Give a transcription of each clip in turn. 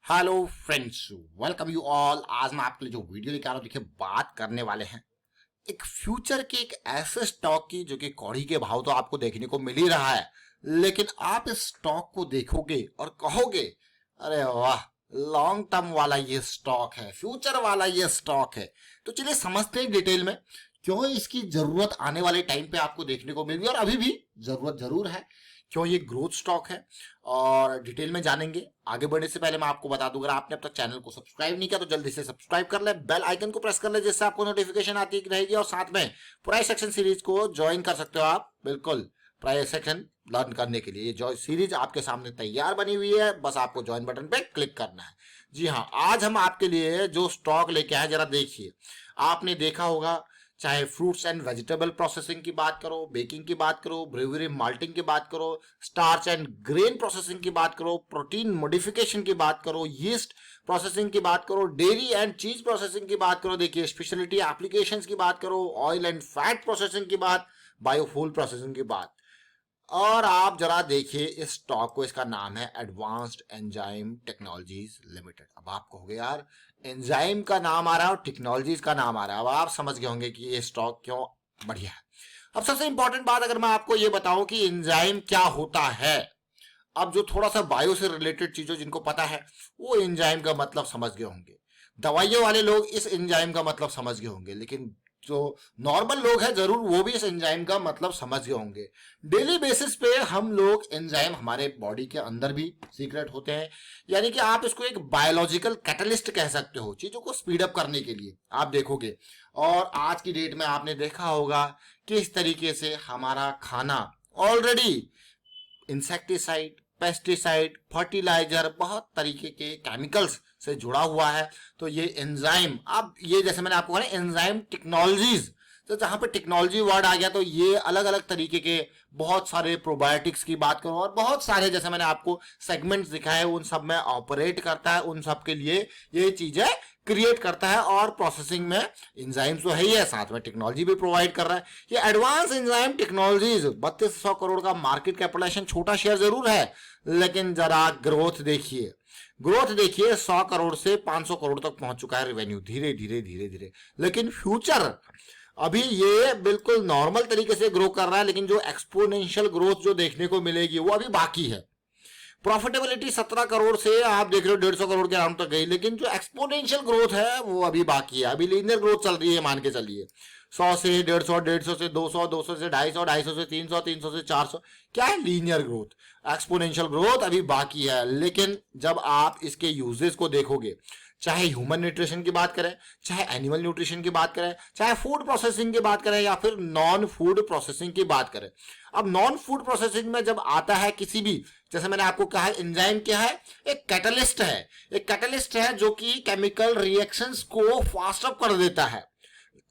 Hello friends, welcome you all. आज मैं आपके लिए जो वीडियो लेकर आ रहा हूं, देखिए बात करने वाले हैं एक फ्यूचर के एक ऐसे स्टॉक की जो कि कौड़ी के भाव तो आपको देखने को मिल ही रहा है, लेकिन आप इस स्टॉक को देखोगे और कहोगे अरे वाह, लॉन्ग टर्म वाला ये स्टॉक है, फ्यूचर वाला ये स्टॉक है। तो चलिए समझते हैं डिटेल में क्यों इसकी जरूरत आने वाले टाइम पे आपको देखने को मिल रही है, और अभी भी जरूरत जरूर है, क्यों ये ग्रोथ स्टॉक है और डिटेल में जानेंगे। आगे बढ़ने से पहले मैं आपको बता दूं, अगर आपने अब तक चैनल को सब्सक्राइब नहीं किया तो जल्दी से सब्सक्राइब कर ले, बेल आइकन को प्रेस कर ले, जिससे आपको नोटिफिकेशन आती रहेगी, और साथ में प्राइस सेक्शन सीरीज को ज्वाइन कर सकते हो आप। बिल्कुल प्राइस सेक्शन लर्न करने के लिए ये सीरीज आपके सामने तैयार बनी हुई है, बस आपको ज्वाइन बटन पे क्लिक करना है। जी हाँ, आज हम आपके लिए जो स्टॉक लेके आए जरा देखिए। आपने देखा होगा, चाहे फ्रूट्स एंड वेजिटेबल प्रोसेसिंग की बात करो, बेकिंग की बात करो, ब्रेवरी माल्टिंग की बात करो, स्टार्च एंड ग्रेन प्रोसेसिंग की बात करो, प्रोटीन मॉडिफिकेशन की बात करो, यीस्ट प्रोसेसिंग की बात करो, डेयरी एंड चीज प्रोसेसिंग की बात करो, देखिए स्पेशलिटी एप्लीकेशंस की बात करो, ऑयल एंड फैट प्रोसेसिंग की बात, बायोफ्यूल प्रोसेसिंग की बात। और आप जरा देखिए इस स्टॉक को, इसका नाम है एडवांस्ड एंजाइम टेक्नोलॉजीज लिमिटेड। अब आप कहोगे यार, एंजाइम का नाम आ रहा है और टेक्नोलॉजीज का नाम आ रहा है, अब आप समझ गए होंगे कि ये स्टॉक क्यों बढ़िया है। अब सबसे इंपॉर्टेंट बात अगर मैं आपको ये बताऊं कि एंजाइम क्या होता है, अब जो थोड़ा सा बायो से रिलेटेड चीजों जिनको पता है वो एंजाइम का मतलब समझ गए होंगे, दवाइयों वाले लोग इस एंजाइम का मतलब समझ गए होंगे, लेकिन जो नॉर्मल लोग हैं जरूर वो भी इस एंजाइम का मतलब समझ गए होंगे। डेली बेसिस पे हम लोग एंजाइम हमारे बॉडी के अंदर भी सीक्रेट होते हैं, यानी कि आप इसको एक बायोलॉजिकल कैटलिस्ट कह सकते हो, चीजों को स्पीड अप करने के लिए आप देखोगे। और आज की डेट में आपने देखा होगा किस तरीके से हमारा खाना ऑलरेडी इंसेक्टिसाइड, पेस्टिसाइड, फर्टिलाइजर, बहुत तरीके के केमिकल्स से जुड़ा हुआ है। तो ये एंजाइम, अब ये जैसे मैंने आपको कहा एंजाइम टेक्नोलॉजीज, तो जहां पे टेक्नोलॉजी वर्ड आ गया तो ये अलग अलग तरीके के बहुत सारे प्रोबायोटिक्स की बात करूं और बहुत सारे जैसे मैंने आपको सेगमेंट्स दिखाए उन सब में ऑपरेट करता है, उन सब के लिए ये चीजें क्रिएट करता है। और प्रोसेसिंग में एंजाइम्स तो है ही है, साथ में टेक्नोलॉजी भी प्रोवाइड कर रहा है। ये एडवांस एंजाइम टेक्नोलॉजीज 3200 करोड़ का मार्केट कैपिटलाइजेशन, छोटा शेयर जरूर है, लेकिन जरा ग्रोथ देखिए, ग्रोथ देखिए 100 करोड़ से 500 करोड़ तक पहुंच चुका है रेवेन्यू, धीरे धीरे धीरे धीरे। लेकिन फ्यूचर अभी ये बिल्कुल नॉर्मल तरीके से ग्रो कर रहा है, लेकिन जो एक्सपोनेंशियल ग्रोथ जो देखने को मिलेगी वो अभी बाकी है। प्रॉफिटेबिलिटी 17 करोड़ से आप देख रहे हो 150 करोड़ के अराउंड तक गई, लेकिन जो एक्सपोनेंशियल ग्रोथ है वो अभी बाकी है। अभी लीनियर ग्रोथ चल रही है, मान के चलिए 100 से 150, 150 से 200, 200 से 250, 250 से 300, 300 से 400, क्या है लीनियर ग्रोथ। एक्सपोनेंशियल ग्रोथ अभी बाकी है। लेकिन जब आप इसके यूजेस को देखोगे, चाहे ह्यूमन न्यूट्रिशन की बात करें, चाहे एनिमल न्यूट्रिशन की बात करें, चाहे फूड प्रोसेसिंग की बात करें, या फिर नॉन फूड प्रोसेसिंग की बात करें। अब नॉन फूड प्रोसेसिंग में जब आता है किसी भी, जैसे मैंने आपको कहा एंजाइम क्या है, एक कैटलिस्ट है, एक कैटलिस्ट है जो कि केमिकल रिएक्शंस को फास्ट अप कर देता है।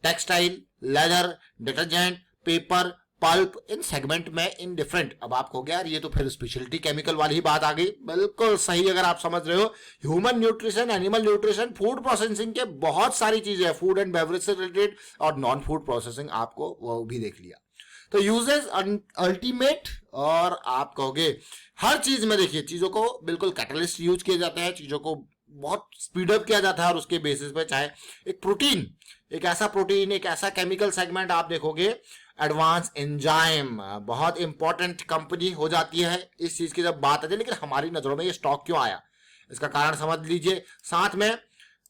Textile, leather, detergent, paper, pulp, इन सेगमेंट में इन डिफरेंट। अब आप कहोगे यार ये तो फिर स्पेशलिटी केमिकल वाली ही बात आ गई, बिल्कुल सही अगर आप समझ रहे हो। Human nutrition, animal nutrition, food processing के बहुत सारी चीजें हैं, फूड एंड बेवरेज से रिलेटेड, और नॉन फूड प्रोसेसिंग आपको वो भी देख लिया। तो यूजेस अल्टीमेट, और आप कहोगे हर चीज में देखिए चीजों को बिल्कुल कैटलिस्ट यूज किया जाता है, चीजों को बहुत स्पीड अप किया जाता है, और उसके बेसिस पे चाहे एक प्रोटीन, एक ऐसा प्रोटीन, एक ऐसा केमिकल सेगमेंट आप देखोगे, एडवांस एंजाइम बहुत इंपॉर्टेंट कंपनी हो जाती है इस चीज की जब बात आती है। लेकिन हमारी नजरों में ये स्टॉक क्यों आया, इसका कारण समझ लीजिए। साथ में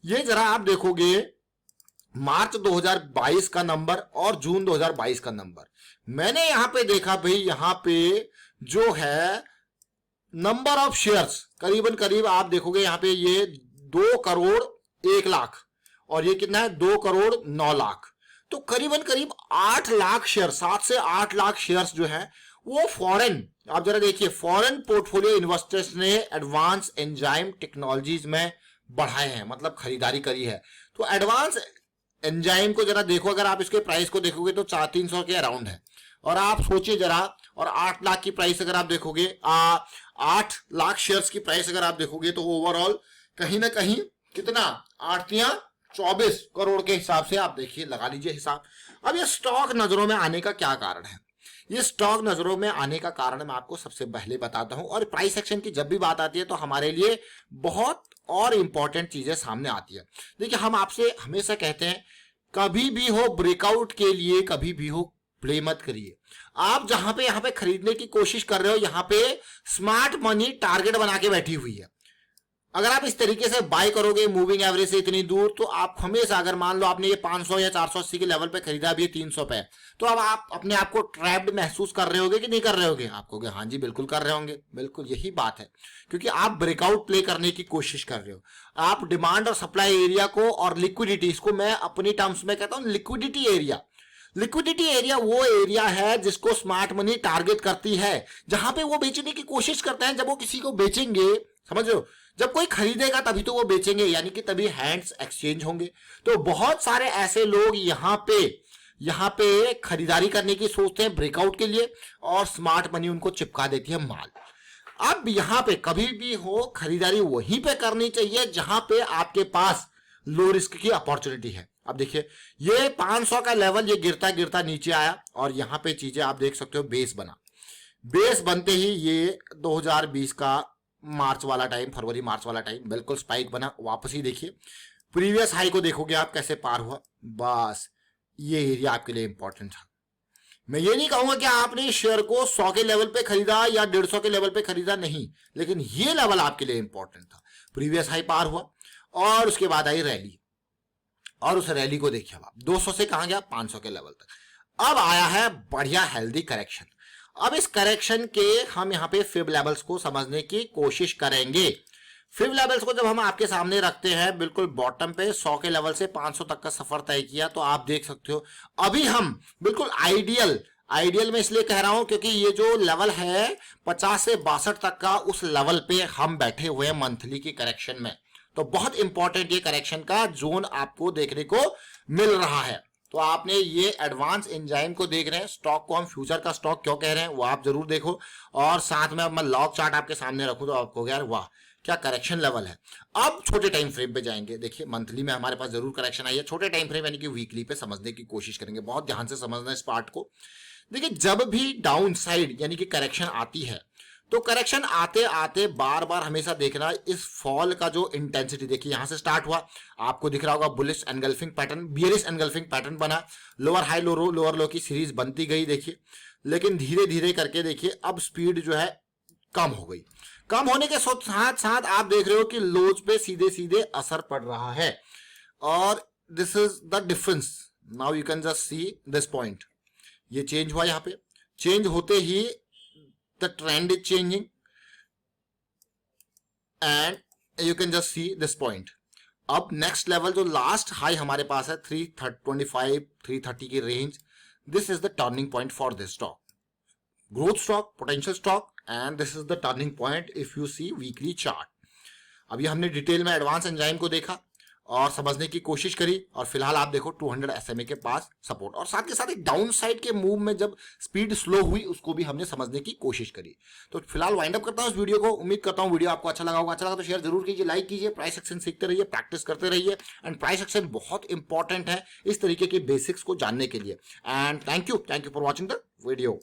ये जरा आप देखोगे मार्च 2022 का नंबर और जून 2022 का नंबर, मैंने यहां पे देखा भाई, यहां पे जो है नंबर ऑफ शेयर्स करीबन करीब आप देखोगे यहां पे ये 2 करोड़ 1 लाख, और ये कितना है 2 करोड़ 9 लाख। तो करीबन करीब 8 लाख शेयर, 7 से 8 लाख शेयर्स जो है वो फॉरेन, आप जरा देखिए फॉरेन पोर्टफोलियो इन्वेस्टर्स ने एडवांस एंजाइम टेक्नोलॉजीज में बढ़ाए हैं, मतलब खरीदारी करी है। तो एडवांस एंजाइम को जरा देखो, अगर आप इसके प्राइस को देखोगे तो 400-300 के अराउंड है, और आप सोचिए जरा, और 8 लाख की प्राइस अगर आप देखोगे, 8 लाख शेयर्स की प्राइस अगर आप देखोगे तो ओवरऑल कहीं ना कहीं कितना, 8 या 24 करोड़ के हिसाब से आप देखिए, लगा लीजिए हिसाब। अब ये स्टॉक नजरों में आने का क्या कारण है, ये स्टॉक नजरों में आने का कारण मैं आपको सबसे पहले बताता हूं। और प्राइस एक्शन की जब भी बात आती है तो हमारे लिए बहुत और इंपॉर्टेंट चीजें सामने आती है। देखिए हम आपसे हमेशा कहते हैं कभी भी हो ब्रेकआउट के लिए कभी भी हो प्ले मत करिए। आप जहां पे यहां पे खरीदने की कोशिश कर रहे हो, यहां पे स्मार्ट मनी टारगेट बना के बैठी हुई है। अगर आप इस तरीके से बाय करोगे मूविंग एवरेज से इतनी दूर, तो आप हमेशा, अगर मान लो आपने ये 500 या 480 के लेवल पे खरीदा, अभी 300 पे, तो अब आप अपने आप को ट्रैप्ड महसूस कर रहे होगे कि नहीं कर रहे होगे? आप कहोगे हाँ जी बिल्कुल कर रहे होंगे। बिल्कुल यही बात है, क्योंकि आप ब्रेकआउट प्ले करने की कोशिश कर रहे हो। आप डिमांड और सप्लाई एरिया को और लिक्विडिटी, इसको मैं अपनी टर्म्स में कहता हूं लिक्विडिटी एरिया। लिक्विडिटी एरिया वो एरिया है जिसको स्मार्ट मनी टारगेट करती है, जहां पे वो बेचने की कोशिश करते हैं। जब वो किसी को बेचेंगे, समझ रहे हो, जब कोई खरीदेगा तभी तो वो बेचेंगे, यानी कि तभी हैंड्स एक्सचेंज होंगे। तो बहुत सारे ऐसे लोग यहां पे खरीदारी करने की सोचते हैं ब्रेकआउट के लिए, और स्मार्ट मनी उनको चिपका देती है माल। अब यहां पे कभी भी हो खरीदारी वहीं पे करनी चाहिए जहां पे आपके पास लो रिस्क की अपॉर्चुनिटी है। अब देखिए ये 500 का लेवल ये गिरता गिरता नीचे आया, और यहां पे चीजें आप देख सकते हो, बेस बना। बेस बनते ही ये 2020 का मार्च वाला टाइम, फरवरी मार्च वाला टाइम, बिल्कुल स्पाइक बना। वापस ही देखिए प्रीवियस हाई को देखोगे आप कैसे पार हुआ। बस ये एरिया आपके लिए इंपॉर्टेंट था। मैं ये नहीं कहूंगा कि आपने शेयर को 100 के लेवल पे खरीदा या 150 के लेवल पे खरीदा, नहीं, लेकिन ये लेवल आपके लिए इंपॉर्टेंट था। प्रीवियस हाई पार हुआ और उसके बाद आई रैली, और उस रैली को देखिए आप 200 से कहां गया, 500 के लेवल तक। अब आया है बढ़िया हेल्दी करेक्शन। अब इस करेक्शन के हम यहां पे फिब लेवल्स को समझने की कोशिश करेंगे। फिब लेवल्स को जब हम आपके सामने रखते हैं, बिल्कुल बॉटम पे 100 के लेवल से 500 तक का सफर तय किया, तो आप देख सकते हो अभी हम बिल्कुल आइडियल में इसलिए कह रहा हूं क्योंकि ये जो लेवल है 50 से 62 तक का, उस लेवल पे हम बैठे हुए हैं मंथली की करेक्शन में। तो बहुत इंपॉर्टेंट ये करेक्शन का जोन आपको देखने को मिल रहा है। तो आपने ये एडवांस एंजाइम को देख रहे हैं, स्टॉक को हम फ्यूचर का स्टॉक क्यों कह रहे हैं वो आप जरूर देखो, और साथ में अब मैं लॉग चार्ट आपके सामने रखूं तो आपको यार वाह क्या करेक्शन लेवल है। अब छोटे टाइम फ्रेम पे जाएंगे। देखिए मंथली में हमारे पास जरूर करेक्शन आई है, छोटे टाइम फ्रेम यानी कि वीकली पे समझने की कोशिश करेंगे। बहुत ध्यान से समझना इस पार्ट को। देखिए जब भी डाउन साइड यानी कि करेक्शन आती है, तो करेक्शन आते आते बार बार हमेशा देखना इस फॉल का जो इंटेंसिटी, देखिए यहां से स्टार्ट हुआ, आपको दिख रहा होगा bullish engulfing pattern, bearish engulfing pattern बना, लोअर हाई लोअर लो की सीरीज बनती गई देखिए, लेकिन धीरे धीरे करके देखिए अब स्पीड जो है कम हो गई। कम होने के साथ साथ आप देख रहे हो कि लोज पे सीधे सीधे असर पड़ रहा है, और this is the difference. Now you can just see this point, ये चेंज हुआ, यहां पे चेंज होते ही the trend is changing and you can just see this point। अब नेक्स्ट लेवल जो लास्ट हाई हमारे पास है 325 330 की range, this is the turning point for this stock, growth stock, potential stock, and this is the turning point if you see weekly chart. अभी हमने detail में advance enzyme को देखा और समझने की कोशिश करी, और फिलहाल आप देखो 200 SMA के पास सपोर्ट, और साथ के साथ एक डाउन साइड के मूव में जब स्पीड स्लो हुई उसको भी हमने समझने की कोशिश करी। तो फिलहाल वाइंड अप करता हूं इस वीडियो को। उम्मीद करता हूं वीडियो आपको अच्छा लगा होगा। अच्छा लगा तो शेयर जरूर कीजिए, लाइक कीजिए, प्राइस एक्शन सीखते रहिए, प्रैक्टिस करते रहिए, एंड प्राइस एक्शन बहुत इंपॉर्टेंट है इस तरीके के बेसिक्स को जानने के लिए। And thank you for watching the video.